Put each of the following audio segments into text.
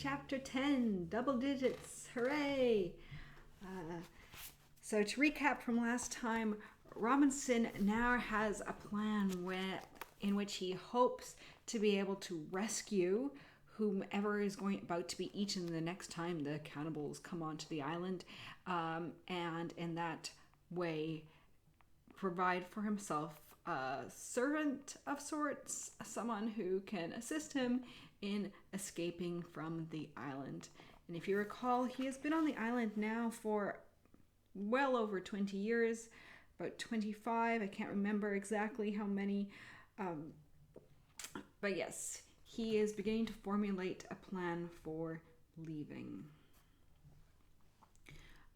Chapter 10, double digits, hooray! So to recap from last time, Robinson now has a plan in which he hopes to be able to rescue whomever is about to be eaten the next time the cannibals come onto the island, and in that way provide for himself a servant of sorts, someone who can assist him in escaping from the island. And if you recall, he has been on the island now for well over 20 years, about 25, I can't remember exactly how many, but yes, he is beginning to formulate a plan for leaving.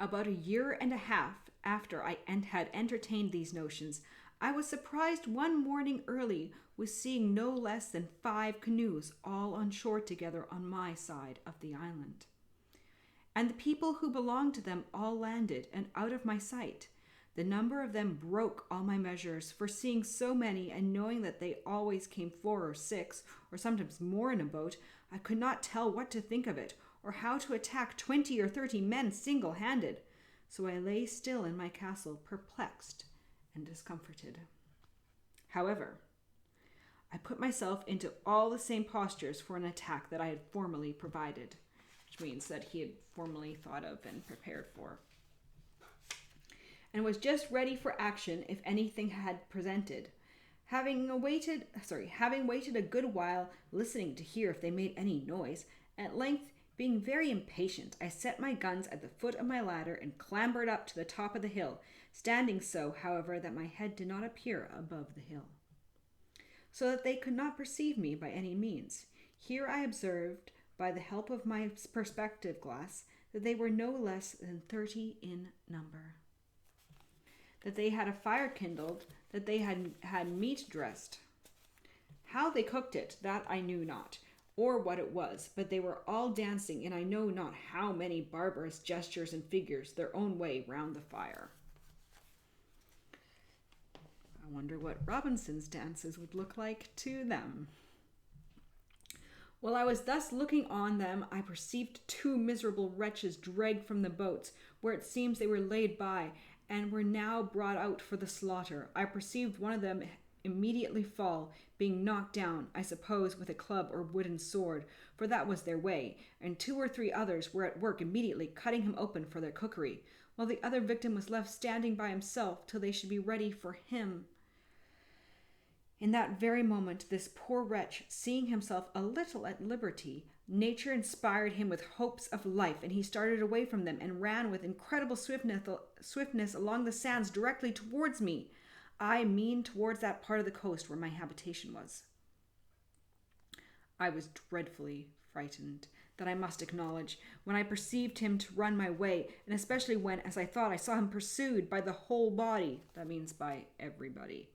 About a year and a half after I had entertained these notions, I was surprised one morning early with seeing no less than 5 canoes all on shore together on my side of the island. And the people who belonged to them all landed and out of my sight. The number of them broke all my measures, for seeing so many and knowing that they always came 4 or 6, or sometimes more in a boat, I could not tell what to think of it, or how to attack 20 or 30 men single-handed. So I lay still in my castle, perplexed and discomforted. However, I put myself into all the same postures for an attack that I had formerly provided, which means that he had formerly thought of and prepared for, and was just ready for action if anything had presented. Having waited a good while, listening to hear if they made any noise, at length, being very impatient, I set my guns at the foot of my ladder and clambered up to the top of the hill, standing so, however, that my head did not appear above the hill, so that they could not perceive me by any means. Here I observed, by the help of my perspective glass, that they were no less than 30 in number, that they had a fire kindled, that they had meat dressed. How they cooked it, that I knew not, or what it was, but they were all dancing in I know not how many barbarous gestures and figures their own way round the fire. I wonder what Robinson's dances would look like to them. While I was thus looking on them, I perceived 2 miserable wretches dragged from the boats, where it seems they were laid by, and were now brought out for the slaughter. I perceived one of them immediately fall, being knocked down, I suppose, with a club or wooden sword, for that was their way, and 2 or 3 others were at work immediately cutting him open for their cookery, while the other victim was left standing by himself till they should be ready for him. In that very moment, this poor wretch, seeing himself a little at liberty, nature inspired him with hopes of life, and he started away from them and ran with incredible swiftness along the sands directly towards me. I mean towards that part of the coast where my habitation was. I was dreadfully frightened, that I must acknowledge, when I perceived him to run my way, and especially when, as I thought, I saw him pursued by the whole body, that means by everybody.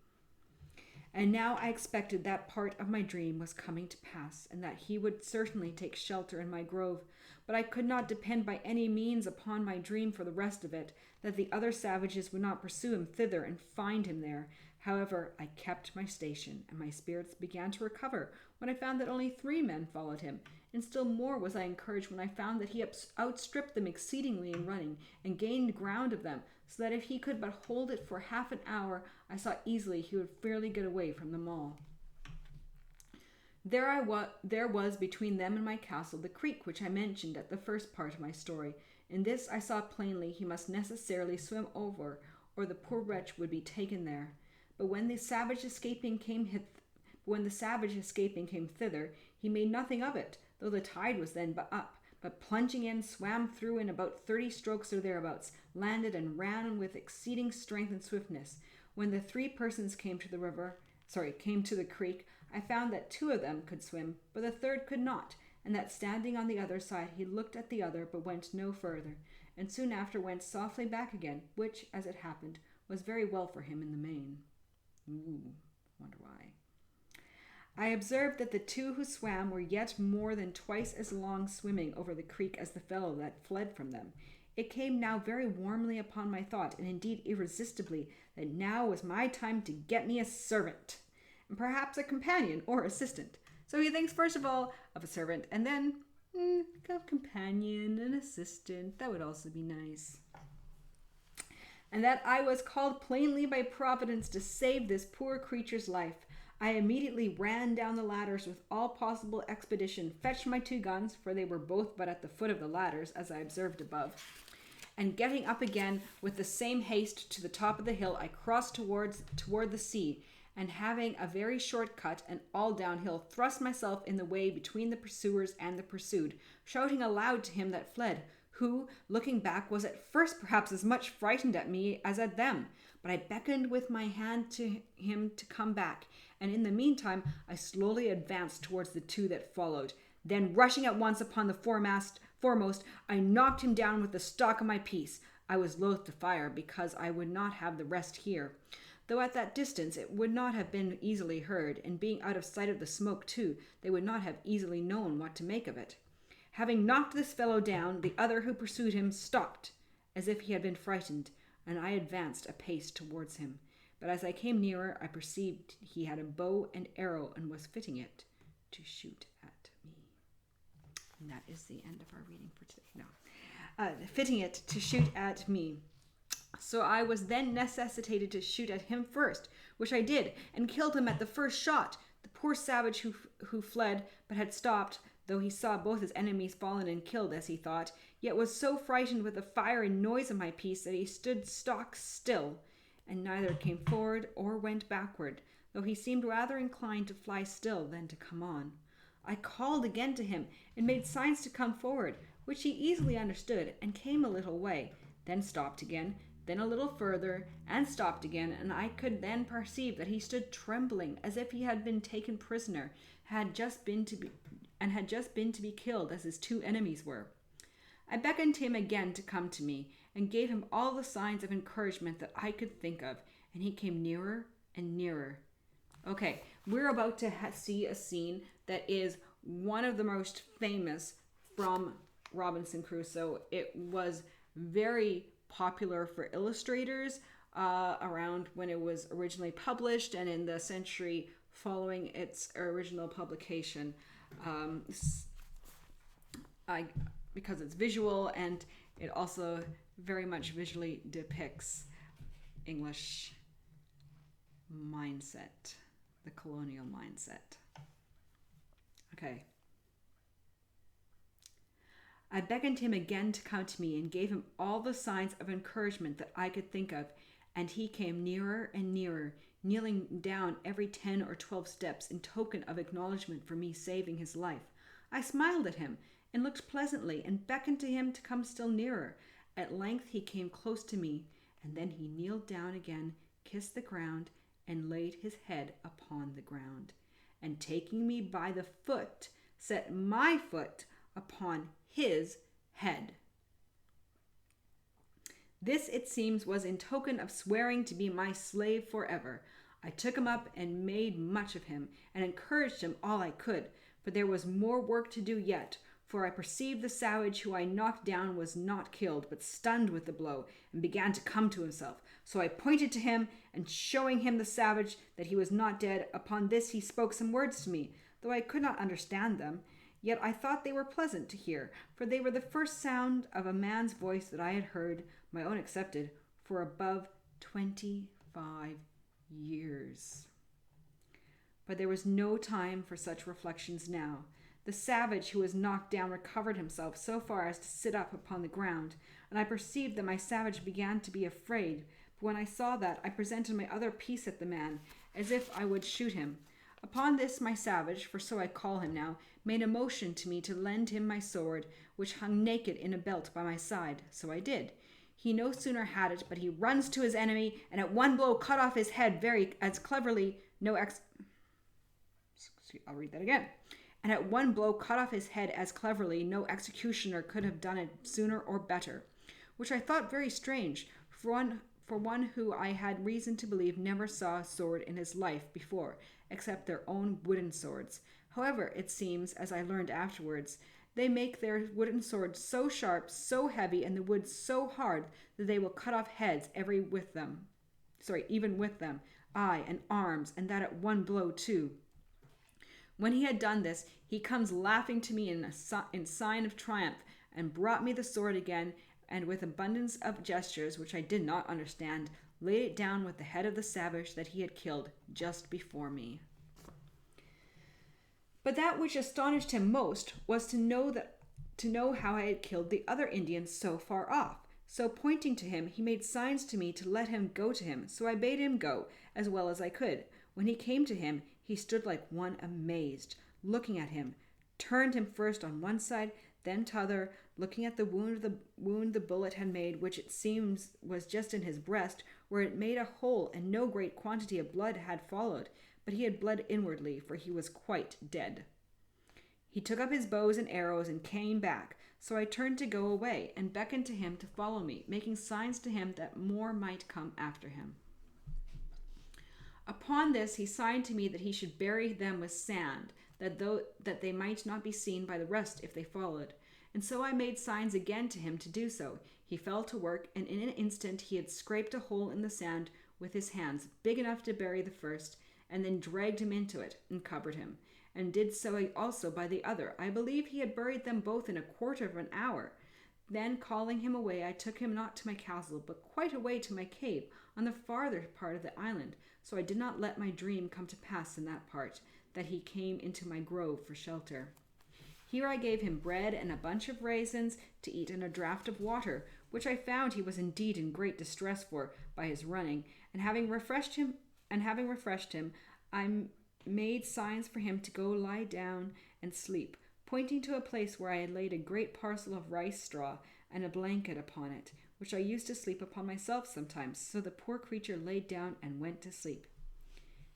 And now I expected that part of my dream was coming to pass, and that he would certainly take shelter in my grove, but I could not depend by any means upon my dream for the rest of it, that the other savages would not pursue him thither and find him there. However, I kept my station, and my spirits began to recover when I found that only 3 men followed him, and still more was I encouraged when I found that he outstripped them exceedingly in running, and gained ground of them, so that if he could but hold it for half an hour, I saw easily he would fairly get away from them all. There was between them and my castle the creek which I mentioned at the first part of my story. In this I saw plainly he must necessarily swim over, or the poor wretch would be taken there. But when the savage escaping came thither, he made nothing of it, though the tide was then up, but plunging in, swam through in about 30 strokes or thereabouts, landed and ran with exceeding strength and swiftness. When the 3 persons came to the creek, I found that 2 of them could swim, but the 3rd could not, and that standing on the other side he looked at the other, but went no further, and soon after went softly back again, which, as it happened, was very well for him in the main. Wonder why. I observed that the 2 who swam were yet more than twice as long swimming over the creek as the fellow that fled from them. It came now very warmly upon my thought, and indeed irresistibly, that now was my time to get me a servant, and perhaps a companion or assistant. So he thinks first of all of a servant, and then A companion, an assistant, that would also be nice. And that I was called plainly by Providence to save this poor creature's life. I immediately ran down the ladders with all possible expedition, fetched my 2 guns, for they were both but at the foot of the ladders, as I observed above, and getting up again with the same haste to the top of the hill, I crossed toward the sea, and having a very short cut and all downhill, thrust myself in the way between the pursuers and the pursued, shouting aloud to him that fled, who, looking back, was at first perhaps as much frightened at me as at them. But I beckoned with my hand to him to come back, and in the meantime I slowly advanced towards the 2 that followed. Then, rushing at once upon the foremost, I knocked him down with the stock of my piece. I was loath to fire, because I would not have the rest hear. Though at that distance it would not have been easily heard, and being out of sight of the smoke too, they would not have easily known what to make of it. Having knocked this fellow down, the other who pursued him stopped, as if he had been frightened, and I advanced a pace towards him. But as I came nearer, I perceived he had a bow and arrow, and was fitting it to shoot at me. And that is the end of our reading for today. Fitting it to shoot at me. So I was then necessitated to shoot at him first, which I did, and killed him at the first shot. The poor savage who fled, but had stopped, though he saw both his enemies fallen and killed, as he thought, yet was so frightened with the fire and noise of my piece that he stood stock still, and neither came forward or went backward, though he seemed rather inclined to fly still than to come on. I called again to him, and made signs to come forward, which he easily understood, and came a little way, then stopped again, then a little further, and stopped again, and I could then perceive that he stood trembling, as if he had been taken prisoner, had just been to be killed, as his 2 enemies were. I beckoned him again to come to me, and gave him all the signs of encouragement that I could think of, and he came nearer and nearer. Okay, we're about to see a scene that is one of the most famous from Robinson Crusoe. It was very popular for illustrators around when it was originally published and in the century following its original publication. Because it's visual, and it also very much visually depicts English mindset, the colonial mindset. Okay. I beckoned him again to come to me, and gave him all the signs of encouragement that I could think of, and he came nearer and nearer, kneeling down every 10 or 12 steps in token of acknowledgement for me saving his life. I smiled at him, and looked pleasantly, and beckoned to him to come still nearer. At length he came close to me, and then he kneeled down again, kissed the ground, and laid his head upon the ground, and taking me by the foot, set my foot upon his head. This, it seems, was in token of swearing to be my slave forever. I took him up and made much of him, and encouraged him all I could, for there was more work to do yet, for I perceived the savage who I knocked down was not killed, but stunned with the blow, and began to come to himself. So I pointed to him, and showing him the savage that he was not dead, upon this he spoke some words to me, though I could not understand them. Yet I thought they were pleasant to hear, for they were the first sound of a man's voice that I had heard, my own excepted, for above 25 years. But there was no time for such reflections now. The savage who was knocked down recovered himself so far as to sit up upon the ground, and I perceived that my savage began to be afraid. But when I saw that, I presented my other piece at the man, as if I would shoot him. Upon this my savage, for so I call him now, made a motion to me to lend him my sword, which hung naked in a belt by my side. So I did. He no sooner had it, but he runs to his enemy, and at one blow cut off his head I'll read that again. And at one blow cut off his head as cleverly no executioner could have done it sooner or better, which I thought very strange, for one who I had reason to believe never saw a sword in his life before, except their own wooden swords. However, it seems, as I learned afterwards, they make their wooden swords so sharp, so heavy, and the wood so hard that they will cut off heads even with them, aye, and arms, and that at one blow too. When he had done this, he comes laughing to me in sign of triumph, and brought me the sword again, and with abundance of gestures, which I did not understand, laid it down with the head of the savage that he had killed just before me. But that which astonished him most was to know how I had killed the other Indians so far off. So pointing to him, he made signs to me to let him go to him. So I bade him go, as well as I could. When he came to him, he stood like one amazed, looking at him, turned him first on one side, then t'other, looking at the wound the bullet had made, which it seems was just in his breast, where it made a hole, and no great quantity of blood had followed, but he had bled inwardly, for he was quite dead. He took up his bows and arrows and came back, so I turned to go away, and beckoned to him to follow me, making signs to him that more might come after him. Upon this he signed to me that he should bury them with sand, that they might not be seen by the rest if they followed. And so I made signs again to him to do so. He fell to work, and in an instant he had scraped a hole in the sand with his hands, big enough to bury the first, and then dragged him into it, and covered him, and did so also by the other. I believe he had buried them both in a quarter of an hour. Then, calling him away, I took him not to my castle, but quite away to my cave, on the farther part of the island, so I did not let my dream come to pass in that part, that he came into my grove for shelter. Here I gave him bread and a bunch of raisins to eat and a draught of water, which I found he was indeed in great distress for by his running, and having refreshed him, I made signs for him to go lie down and sleep, pointing to a place where I had laid a great parcel of rice straw and a blanket upon it, which I used to sleep upon myself sometimes, so the poor creature laid down and went to sleep.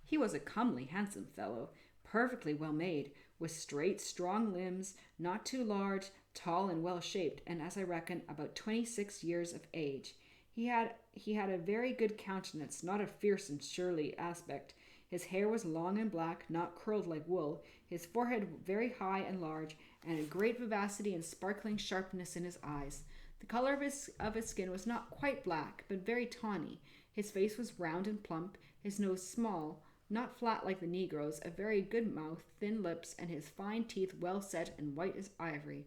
He was a comely, handsome fellow, perfectly well made, with straight, strong limbs, not too large, tall and well shaped, and as I reckon, about 26 years of age. He had a very good countenance, not a fierce and surly aspect. His hair was long and black, not curled like wool, his forehead very high and large, and a great vivacity and sparkling sharpness in his eyes. The color of his skin was not quite black, but very tawny. His face was round and plump, his nose small, not flat like the Negroes, a very good mouth, thin lips, and his fine teeth well set and white as ivory.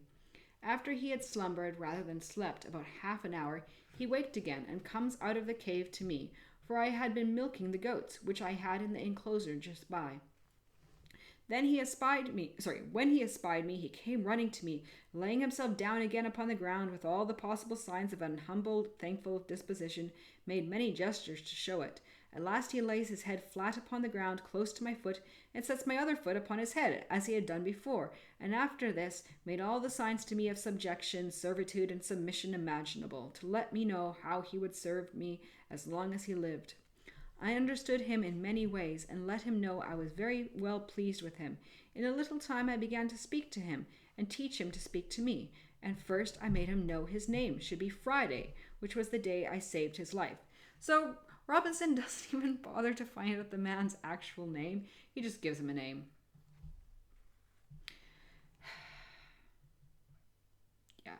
After he had slumbered rather than slept about half an hour, he waked again, and comes out of the cave to me, for I had been milking the goats, which I had in the enclosure just by. When he espied me, he came running to me, laying himself down again upon the ground with all the possible signs of an humble, thankful disposition, made many gestures to show it. At last he lays his head flat upon the ground close to my foot, and sets my other foot upon his head, as he had done before, and after this made all the signs to me of subjection, servitude, and submission imaginable, to let me know how he would serve me as long as he lived. I understood him in many ways, and let him know I was very well pleased with him. In a little time I began to speak to him, and teach him to speak to me. And first I made him know his name should be Friday, which was the day I saved his life. So Robinson doesn't even bother to find out the man's actual name. He just gives him a name. Yeah.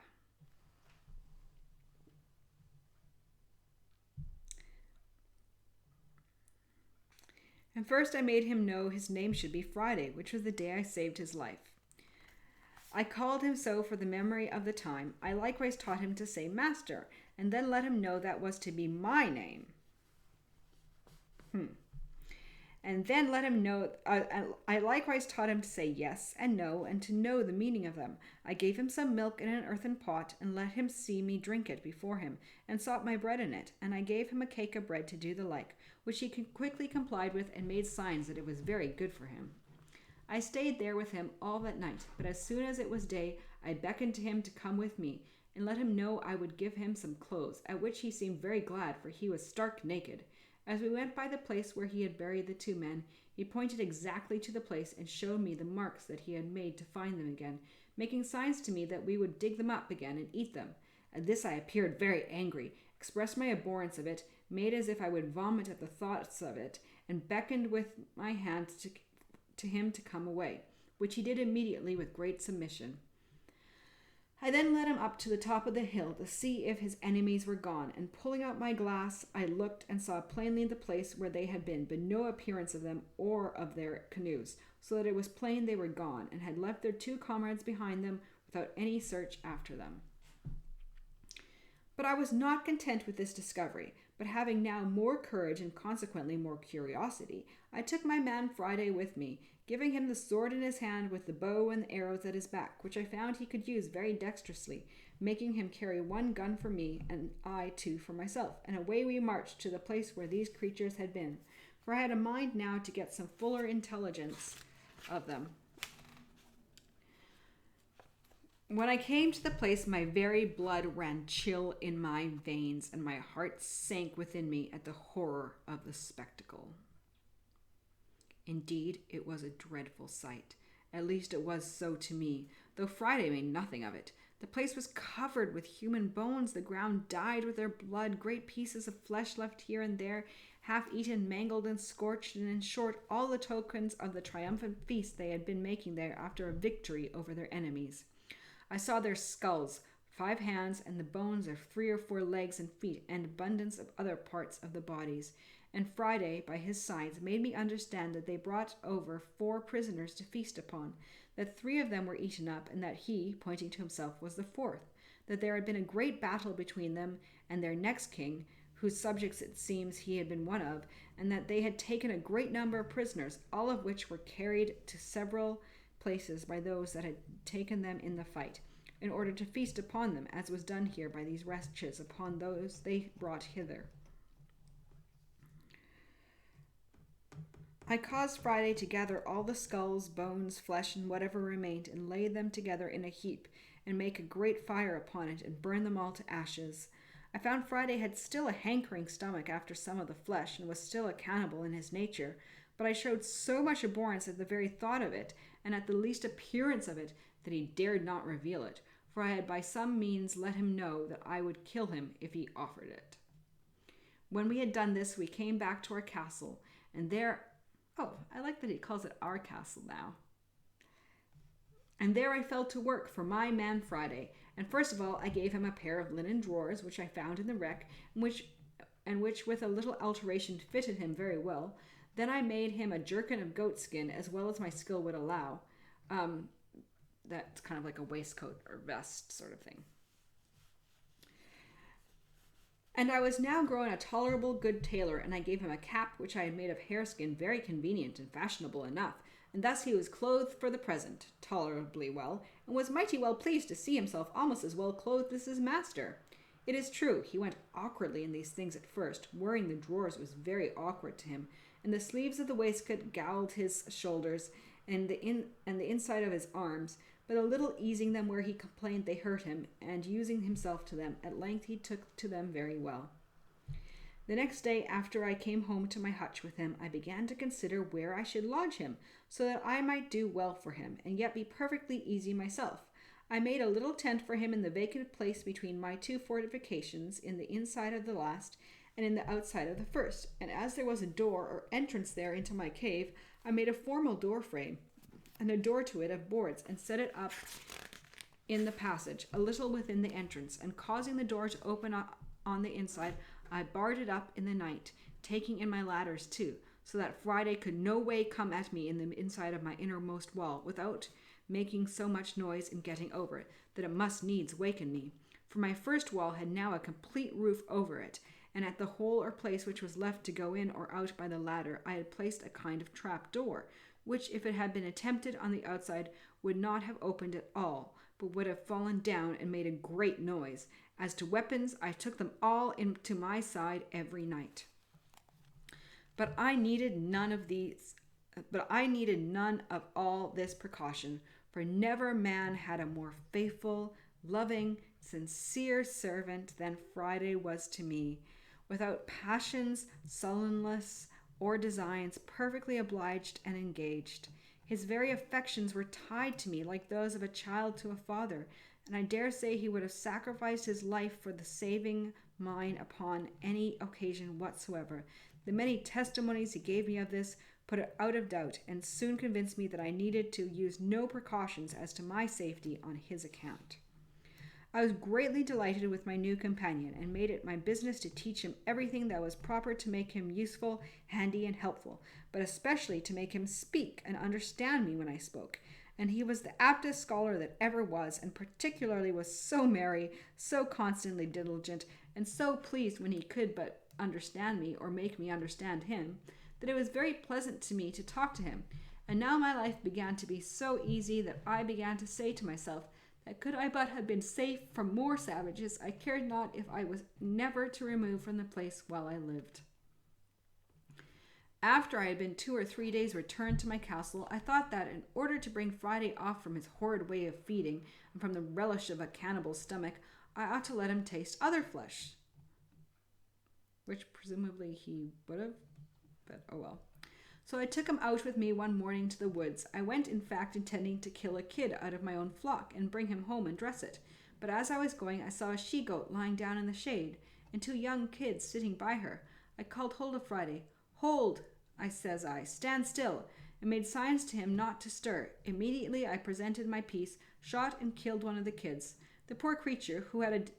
And first I made him know his name should be Friday, which was the day I saved his life. I called him so for the memory of the time. I likewise taught him to say master, and then let him know that was to be my name. And then let him know, I likewise taught him to say yes and no, and to know the meaning of them. I gave him some milk in an earthen pot, and let him see me drink it before him, and sought my bread in it, and I gave him a cake of bread to do the like, which he quickly complied with, and made signs that it was very good for him. I stayed there with him all that night, but as soon as it was day, I beckoned to him to come with me, and let him know I would give him some clothes, at which he seemed very glad, for he was stark naked. As we went by the place where he had buried the two men, he pointed exactly to the place and showed me the marks that he had made to find them again, making signs to me that we would dig them up again and eat them. At this I appeared very angry, expressed my abhorrence of it, made as if I would vomit at the thoughts of it, and beckoned with my hand to him to come away, which he did immediately with great submission. I then led him up to the top of the hill to see if his enemies were gone, and pulling out my glass, I looked and saw plainly the place where they had been, but no appearance of them or of their canoes, so that it was plain they were gone, and had left their 2 comrades behind them without any search after them. But I was not content with this discovery, but having now more courage and consequently more curiosity, I took my man Friday with me, giving him the sword in his hand with the bow and the arrows at his back, which I found he could use very dexterously, making him carry 1 gun for me and I 2 for myself, and away we marched to the place where these creatures had been, for I had a mind now to get some fuller intelligence of them. When I came to the place, my very blood ran chill in my veins, and my heart sank within me at the horror of the spectacle. Indeed, it was a dreadful sight. At least it was so to me, though Friday made nothing of it. The place was covered with human bones, the ground dyed with their blood, great pieces of flesh left here and there, half-eaten, mangled, and scorched, and in short, all the tokens of the triumphant feast they had been making there after a victory over their enemies. I saw their skulls, 5 hands, and the bones of 3 or 4 legs and feet, and abundance of other parts of the bodies. And Friday, by his signs, made me understand that they brought over 4 prisoners to feast upon, that 3 of them were eaten up, and that he, pointing to himself, was the 4th, that there had been a great battle between them and their next king, whose subjects it seems he had been one of, and that they had taken a great number of prisoners, all of which were carried to several places by those that had taken them in the fight, in order to feast upon them, as was done here by these wretches upon those they brought hither. I caused Friday to gather all the skulls, bones, flesh, and whatever remained, and lay them together in a heap, and make a great fire upon it, and burn them all to ashes. I found Friday had still a hankering stomach after some of the flesh, and was still a cannibal in his nature, but I showed so much abhorrence at the very thought of it, and at the least appearance of it, that he dared not reveal it, for I had by some means let him know that I would kill him if he offered it. When we had done this, we came back to our castle, and there... Oh, I like that he calls it our castle now. And there I fell to work for my man Friday, and first of all I gave him a pair of linen drawers, which I found in the wreck, and which with a little alteration fitted him very well. Then I made him a jerkin of goatskin, as well as my skill would allow. That's kind of like a waistcoat or vest sort of thing. And I was now grown a tolerable good tailor, and I gave him a cap which I had made of hareskin, very convenient and fashionable enough, and thus he was clothed for the present tolerably well, and was mighty well pleased to see himself almost as well clothed as his master. It is true, he went awkwardly in these things at first. Wearing the drawers was very awkward to him, and the sleeves of the waistcoat galled his shoulders and the inside of his arms, but a little easing them where he complained they hurt him, and using himself to them, at length he took to them very well. The next day after I came home to my hutch with him, I began to consider where I should lodge him, so that I might do well for him, and yet be perfectly easy myself. I made a little tent for him in the vacant place between my 2 fortifications, in the inside of the last, and in the outside of the first, and as there was a door or entrance there into my cave, I made a formal door frame, and a door to it of boards, and set it up in the passage, a little within the entrance, and causing the door to open up on the inside, I barred it up in the night, taking in my ladders too, so that Friday could no way come at me in the inside of my innermost wall, without making so much noise in getting over it, that it must needs waken me. For my first wall had now a complete roof over it, and at the hole or place which was left to go in or out by the ladder, I had placed a kind of trap door, which, if it had been attempted on the outside, would not have opened at all, but would have fallen down and made a great noise. As to weapons, I took them all into my side every night. But I needed none of all this precaution, for never man had a more faithful, loving, sincere servant than Friday was to me, without passions, sullenness, or designs, perfectly obliged and engaged. His very affections were tied to me like those of a child to a father, and I dare say he would have sacrificed his life for the saving mine upon any occasion whatsoever. The many testimonies he gave me of this put it out of doubt, and soon convinced me that I needed to use no precautions as to my safety on his account. I was greatly delighted with my new companion, and made it my business to teach him everything that was proper to make him useful, handy, and helpful, but especially to make him speak and understand me when I spoke. And he was the aptest scholar that ever was, and particularly was so merry, so constantly diligent, and so pleased when he could but understand me or make me understand him, that it was very pleasant to me to talk to him. And now my life began to be so easy that I began to say to myself that could I but have been safe from more savages, I cared not if I was never to remove from the place while I lived. After I had been 2 or 3 days returned to my castle, I thought that, in order to bring Friday off from his horrid way of feeding, and from the relish of a cannibal's stomach, I ought to let him taste other flesh. Which presumably he would have, but oh well. So I took him out with me one morning to the woods. I went, in fact, intending to kill a kid out of my own flock, and bring him home and dress it. But as I was going, I saw a she-goat lying down in the shade, and 2 young kids sitting by her. I called hold of Friday. "Hold," says I, "stand still," and made signs to him not to stir. Immediately I presented my piece, shot and killed one of the kids. The poor creature, who had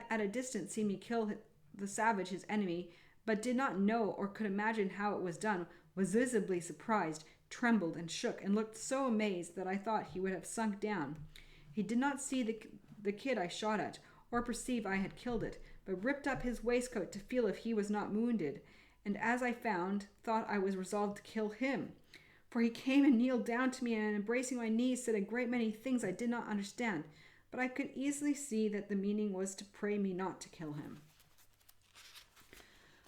at a distance seen me kill the savage, his enemy, but did not know or could imagine how it was done, was visibly surprised, trembled and shook, and looked so amazed that I thought he would have sunk down. He did not see the kid I shot at, or perceive I had killed it, but ripped up his waistcoat to feel if he was not wounded, and as I thought I was resolved to kill him. For he came and kneeled down to me, and embracing my knees said a great many things I did not understand, but I could easily see that the meaning was to pray me not to kill him.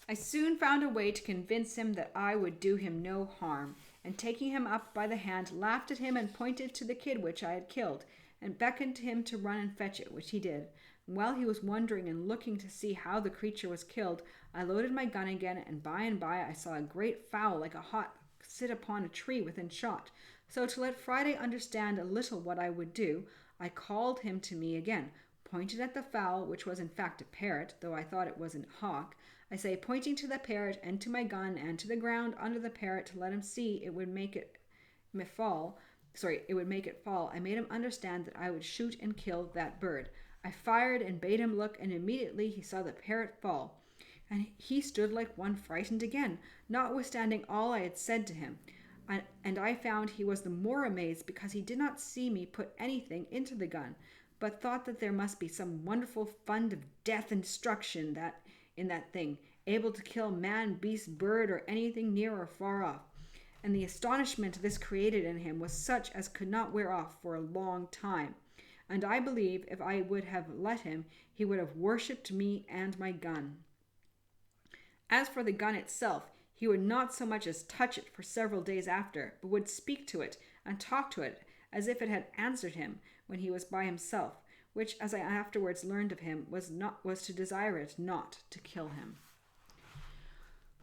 I soon found a way to convince him that I would do him no harm, and taking him up by the hand, laughed at him and pointed to the kid which I had killed, and beckoned to him to run and fetch it, which he did. And while he was wondering and looking to see how the creature was killed, I loaded my gun again, and by I saw a great fowl like a hawk sit upon a tree within shot. So to let Friday understand a little what I would do, I called him to me again, pointed at the fowl, which was in fact a parrot, though I thought it was a hawk. I say, pointing to the parrot and to my gun and to the ground under the parrot to let him see it would make it fall. I made him understand that I would shoot and kill that bird. I fired and bade him look, and immediately he saw the parrot fall. And he stood like one frightened again, notwithstanding all I had said to him. And I found he was the more amazed because he did not see me put anything into the gun, but thought that there must be some wonderful fund of death and destruction in that thing, able to kill man, beast, bird, or anything near or far off. And the astonishment this created in him was such as could not wear off for a long time. And I believe if I would have let him, he would have worshipped me and my gun. As for the gun itself, he would not so much as touch it for several days after, but would speak to it and talk to it as if it had answered him when he was by himself, which, as I afterwards learned of him, was to desire it not to kill him.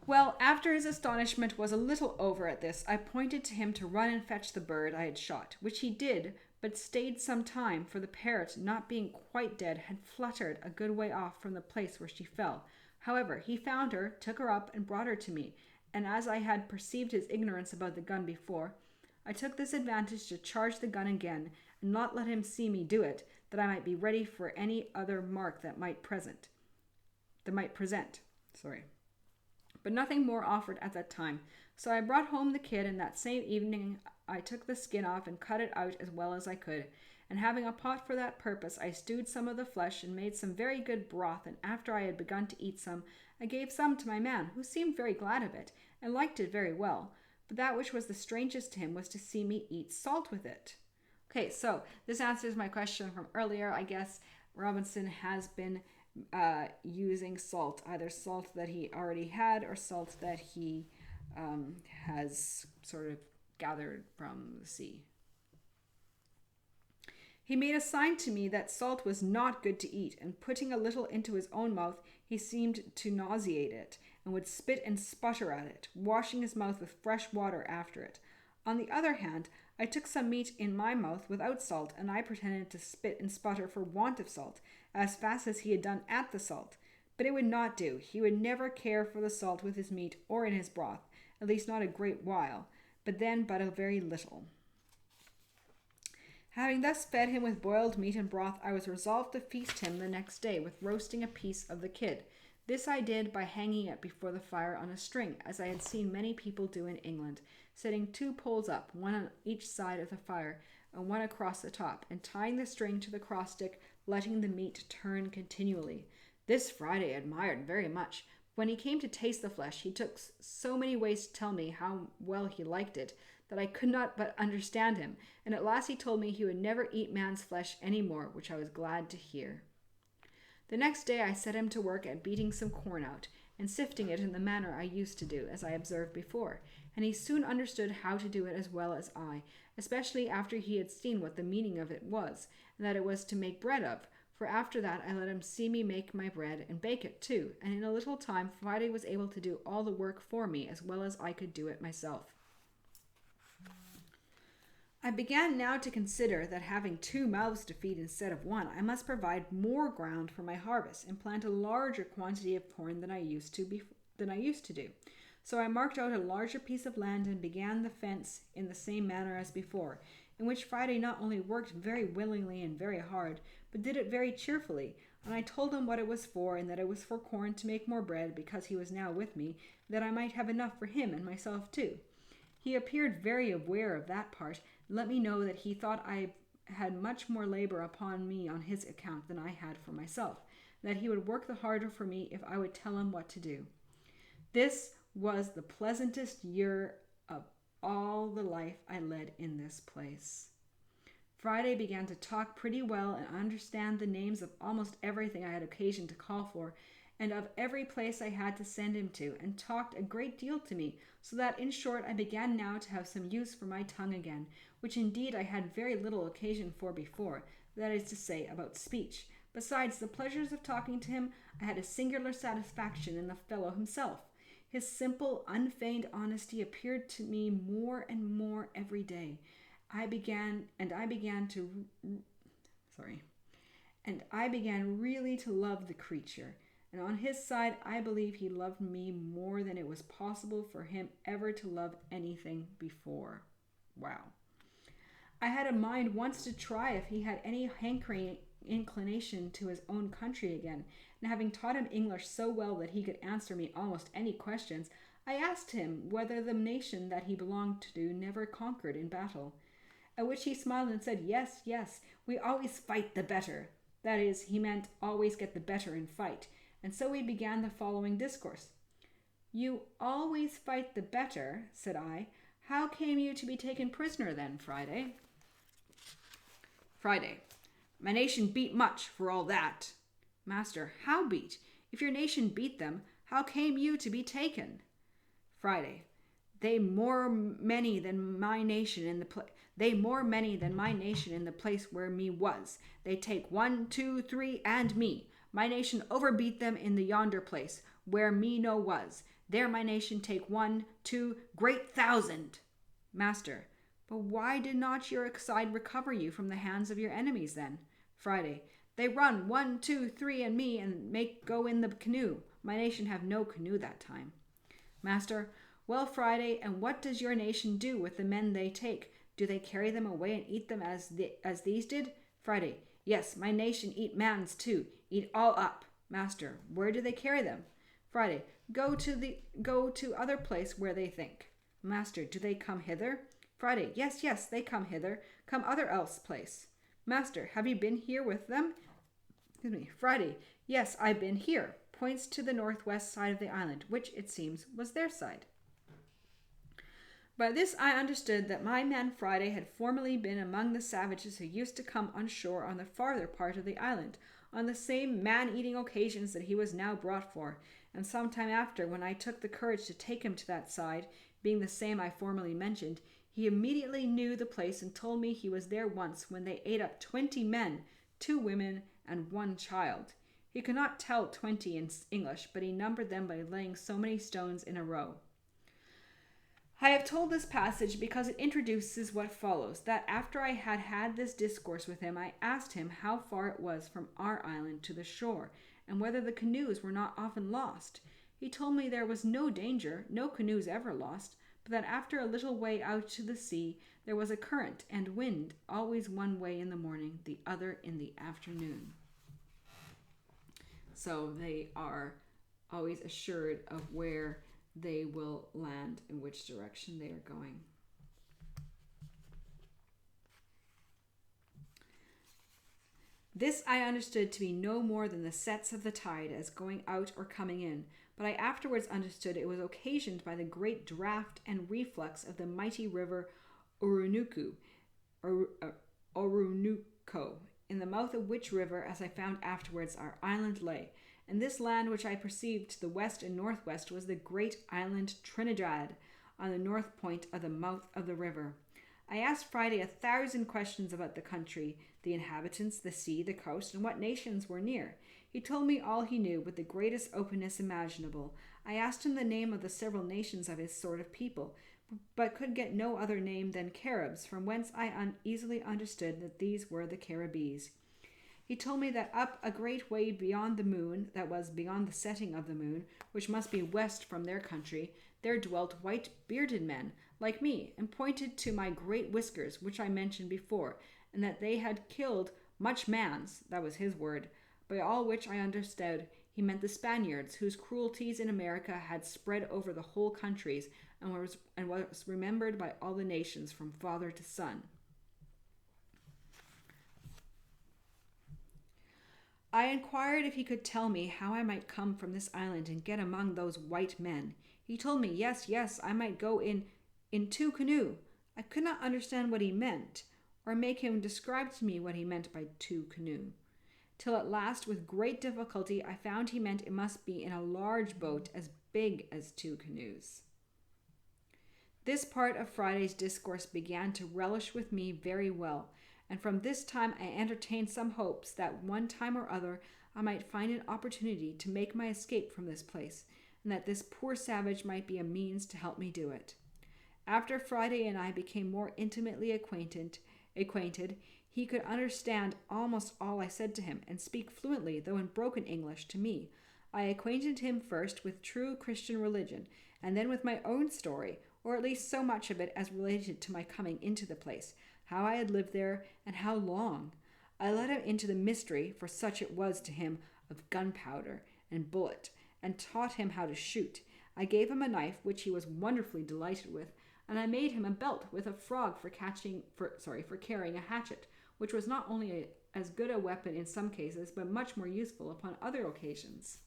Well, after his astonishment was a little over at this, I pointed to him to run and fetch the bird I had shot, which he did, but stayed some time, for the parrot, not being quite dead, had fluttered a good way off from the place where she fell. However, he found her, took her up, and brought her to me, and as I had perceived his ignorance about the gun before, I took this advantage to charge the gun again, and not let him see me do it, that I might be ready for any other mark that might present. But nothing more offered at that time. So I brought home the kid, and that same evening I took the skin off and cut it out as well as I could. And having a pot for that purpose, I stewed some of the flesh and made some very good broth, and after I had begun to eat some, I gave some to my man, who seemed very glad of it, and liked it very well. But that which was the strangest to him was to see me eat salt with it. Okay, so this answers my question from earlier. I guess Robinson has been using salt, either salt that he already had or salt that he has sort of gathered from the sea. He made a sign to me that salt was not good to eat, and putting a little into his own mouth, he seemed to nauseate it, and would spit and sputter at it, washing his mouth with fresh water after it. On the other hand, I took some meat in my mouth without salt, and I pretended to spit and sputter for want of salt, as fast as he had done at the salt. But it would not do. He would never care for the salt with his meat or in his broth, at least not a great while, but then but a very little. Having thus fed him with boiled meat and broth, I was resolved to feast him the next day with roasting a piece of the kid. This I did by hanging it before the fire on a string, as I had seen many people do in England, setting 2 poles up, one on each side of the fire, and one across the top, and tying the string to the cross stick, letting the meat turn continually. This Friday admired very much. When he came to taste the flesh, he took so many ways to tell me how well he liked it, that I could not but understand him, and at last he told me he would never eat man's flesh any more, which I was glad to hear. The next day I set him to work at beating some corn out, and sifting it in the manner I used to do, as I observed before, and he soon understood how to do it as well as I, especially after he had seen what the meaning of it was, and that it was to make bread of, for after that I let him see me make my bread and bake it too, and in a little time Friday was able to do all the work for me as well as I could do it myself. I began now to consider that having 2 mouths to feed instead of 1, I must provide more ground for my harvest and plant a larger quantity of corn than I used to do. So I marked out a larger piece of land and began the fence in the same manner as before, in which Friday not only worked very willingly and very hard, but did it very cheerfully, and I told him what it was for, and that it was for corn to make more bread, because he was now with me, that I might have enough for him and myself too. He appeared very aware of that part, and let me know that he thought I had much more labor upon me on his account than I had for myself, and that he would work the harder for me if I would tell him what to do. This was the pleasantest year of all the life I led in this place. Friday began to talk pretty well and understand the names of almost everything I had occasion to call for, and of every place I had to send him to, and talked a great deal to me, so that in short I began now to have some use for my tongue again, which indeed I had very little occasion for before, that is to say, about speech. Besides the pleasures of talking to him, I had a singular satisfaction in the fellow himself. His simple, unfeigned honesty appeared to me more and more every day. I began really to love the creature, and on his side I believe he loved me more than it was possible for him ever to love anything before. Wow. I had a mind once to try if he had any hankering inclination to his own country again, and having taught him English so well that he could answer me almost any questions, I asked him whether the nation that he belonged to never conquered in battle. At which he smiled and said, yes, we always fight the better. That is, he meant always get the better in fight. And so we began the following discourse. You always fight the better, said I. How came you to be taken prisoner then, Friday? Friday. My nation beat much for all that. Master. How beat? If your nation beat them, how came you to be taken? Friday. They more many than my nation in the place where me was. They take 1, 2, 3, and me. My nation overbeat them in the yonder place, where me no was. There my nation take 1, 2, great 1,000. Master. But why did not your side recover you from the hands of your enemies then? Friday. They run 1, 2, 3, and me, and make go in the canoe. My nation have no canoe that time. Master. Well, Friday, and what does your nation do with the men they take? Do they carry them away and eat them as these did? Friday. Yes, my nation eat mans too. Eat all up. Master. Where do they carry them? Friday. Go to other place where they think. Master. Do they come hither? Friday. Yes, they come hither. Come other else place. Master. Have you been here with them? Friday. Yes, I've been here. Points to the northwest side of the island, which, it seems, was their side. By this I understood that my man Friday had formerly been among the savages who used to come on shore on the farther part of the island, on the same man-eating occasions that he was now brought for, and some time after, when I took the courage to take him to that side, being the same I formerly mentioned, he immediately knew the place and told me he was there once when they ate up 20 men, 2 women, and 1 child. He could not tell 20 in English, but he numbered them by laying so many stones in a row. I have told this passage because it introduces what follows, that after I had had this discourse with him, I asked him how far it was from our island to the shore, and whether the canoes were not often lost. He told me there was no danger, no canoes ever lost, but that after a little way out to the sea, There was a current and wind, always one way in the morning, the other in the afternoon. So they are always assured of where they will land and which direction they are going. This I understood to be no more than the sets of the tide as going out or coming in, but I afterwards understood it was occasioned by the great draught and reflux of the mighty river Orinoco, in the mouth of which river, as I found afterwards, our island lay. And this land which I perceived to the west and northwest was the great island Trinidad, on the north point of the mouth of the river. I asked Friday 1,000 questions about the country, the inhabitants, the sea, the coast, and what nations were near. He told me all he knew with the greatest openness imaginable. I asked him the name of the several nations of his sort of people, but could get no other name than Caribs, from whence I uneasily understood that these were the Caribbees. He told me that up a great way beyond the moon, that was, beyond the setting of the moon, which must be west from their country, there dwelt white bearded men, like me, and pointed to my great whiskers, which I mentioned before, and that they had killed much mans, that was his word, by all which I understood he meant the Spaniards, whose cruelties in America had spread over the whole countries, and was remembered by all the nations from father to son. I inquired if he could tell me how I might come from this island and get among those white men. He told me, yes, I might go in two canoe. I could not understand what he meant, or make him describe to me what he meant by two canoe, till at last, with great difficulty, I found he meant it must be in a large boat as big as two canoes. This part of Friday's discourse began to relish with me very well, and from this time I entertained some hopes that one time or other I might find an opportunity to make my escape from this place, and that this poor savage might be a means to help me do it. After Friday and I became more intimately acquainted, he could understand almost all I said to him, and speak fluently, though in broken English, to me. I acquainted him first with true Christian religion, and then with my own story, or at least so much of it as related to my coming into the place, how I had lived there, and how long. I let him into the mystery, for such it was to him, of gunpowder and bullet, and taught him how to shoot. I gave him a knife, which he was wonderfully delighted with, and I made him a belt with a frog for carrying a hatchet, which was not only as good a weapon in some cases, but much more useful upon other occasions.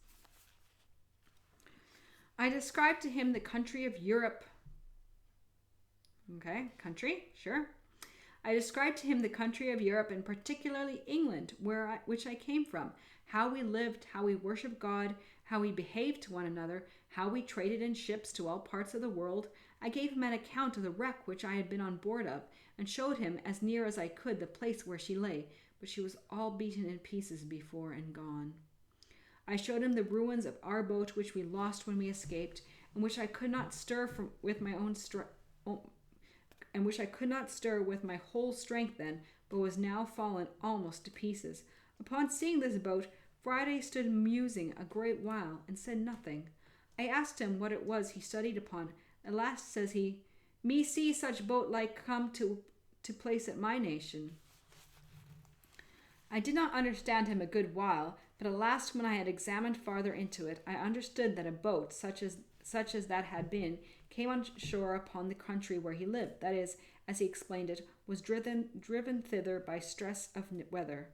I described to him the country of Europe. Okay, country, sure. I described to him the country of Europe, and particularly England, which I came from, how we lived, how we worshiped God, how we behaved to one another, how we traded in ships to all parts of the world. I gave him an account of the wreck which I had been on board of, and showed him as near as I could the place where she lay, but she was all beaten in pieces before and gone. I showed him the ruins of our boat which we lost when we escaped, and which I could not stir with my whole strength then, but was now fallen almost to pieces. Upon seeing this boat, Friday stood musing a great while, and said nothing. I asked him what it was he studied upon. At last says he, "Me see such boat like come to place at my nation." I did not understand him a good while, but at last, when I had examined farther into it, I understood that a boat, such as that had been, came on shore upon the country where he lived. That is, as he explained it, was driven thither by stress of weather.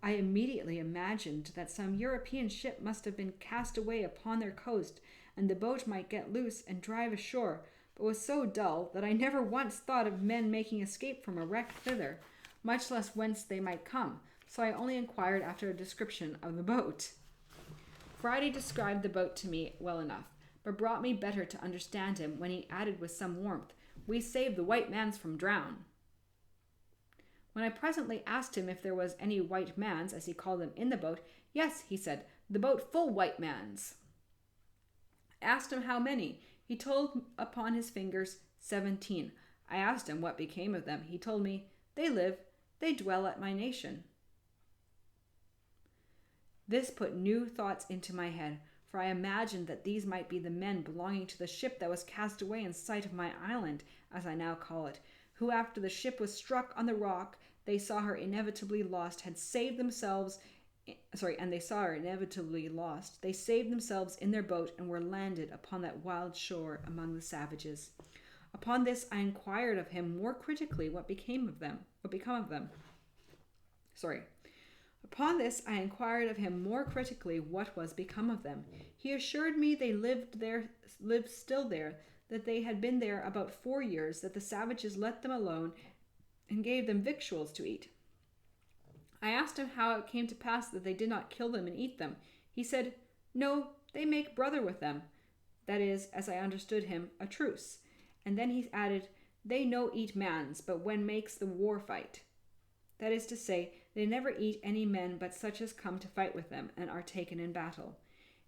I immediately imagined that some European ship must have been cast away upon their coast, and the boat might get loose and drive ashore, but was so dull that I never once thought of men making escape from a wreck thither, much less whence they might come, so I only inquired after a description of the boat. Friday described the boat to me well enough, but brought me better to understand him when he added with some warmth, "We saved the white mans from drown." When I presently asked him if there was any white mans, as he called them, in the boat, "Yes," he said, "the boat full white mans." I asked him how many. He told upon his fingers 17. I asked him what became of them. He told me, they dwell at my nation." This put new thoughts into my head, for I imagined that these might be the men belonging to the ship that was cast away in sight of my island, as I now call it, who after the ship was struck on the rock, they saw her inevitably lost, had saved themselves and they saw her inevitably lost. They saved themselves in their boat and were landed upon that wild shore among the savages. Upon this I inquired of him more critically what become of them. Upon this I inquired of him more critically what was become of them. He assured me they lived still there, that they had been there about 4 years, that the savages let them alone and gave them victuals to eat. I asked him how it came to pass that they did not kill them and eat them. He said, "No, they make brother with them." That is, as I understood him, a truce. And then he added, "They no eat mans, but when makes the war fight." That is to say, they never eat any men but such as come to fight with them, and are taken in battle.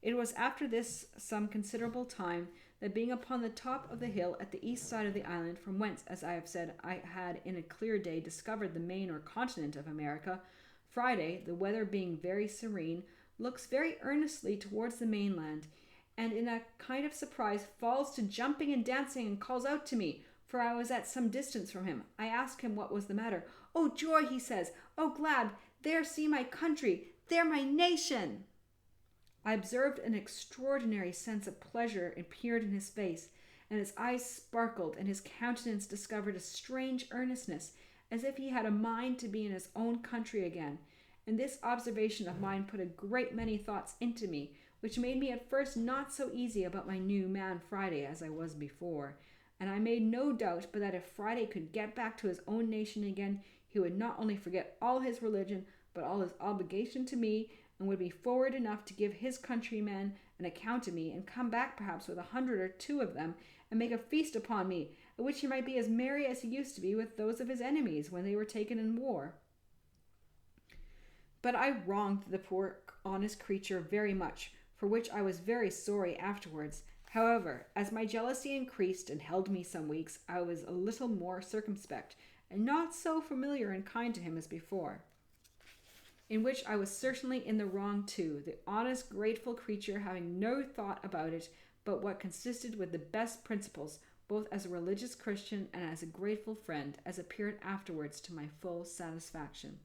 It was after this some considerable time, that being upon the top of the hill at the east side of the island, from whence, as I have said, I had in a clear day discovered the main or continent of America, Friday, the weather being very serene, looks very earnestly towards the mainland, and in a kind of surprise falls to jumping and dancing, and calls out to me, for I was at some distance from him. I asked him what was the matter. "Oh joy," he says, "oh glad, there see my country, there my nation." I observed an extraordinary sense of pleasure appeared in his face, and his eyes sparkled, and his countenance discovered a strange earnestness, as if he had a mind to be in his own country again. And this observation of mine put a great many thoughts into me, which made me at first not so easy about my new man Friday as I was before. And I made no doubt but that if Friday could get back to his own nation again, he would not only forget all his religion, but all his obligation to me, and would be forward enough to give his countrymen an account of me, and come back perhaps with 100 or 2 of them, and make a feast upon me, at which he might be as merry as he used to be with those of his enemies when they were taken in war. But I wronged the poor honest creature very much, for which I was very sorry afterwards. However, as my jealousy increased and held me some weeks, I was a little more circumspect, and not so familiar and kind to him as before. In which I was certainly in the wrong too, the honest, grateful creature having no thought about it but what consisted with the best principles, both as a religious Christian and as a grateful friend, as appeared afterwards to my full satisfaction.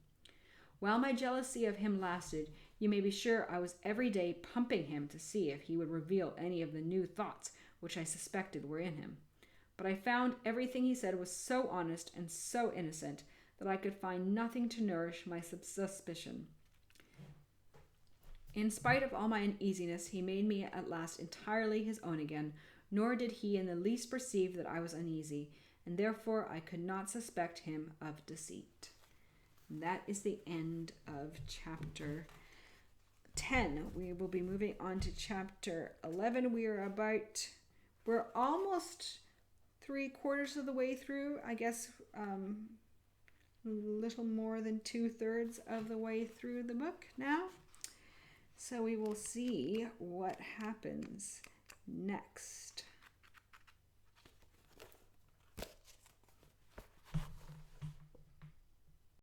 While my jealousy of him lasted, you may be sure I was every day pumping him to see if he would reveal any of the new thoughts which I suspected were in him. But I found everything he said was so honest and so innocent that I could find nothing to nourish my suspicion. In spite of all my uneasiness, he made me at last entirely his own again, nor did he in the least perceive that I was uneasy, and therefore I could not suspect him of deceit. And that is the end of chapter 10. We will be moving on to chapter 11. We're almost 3/4 of the way through, I guess, little more than 2/3 of the way through the book now. So we will see what happens next.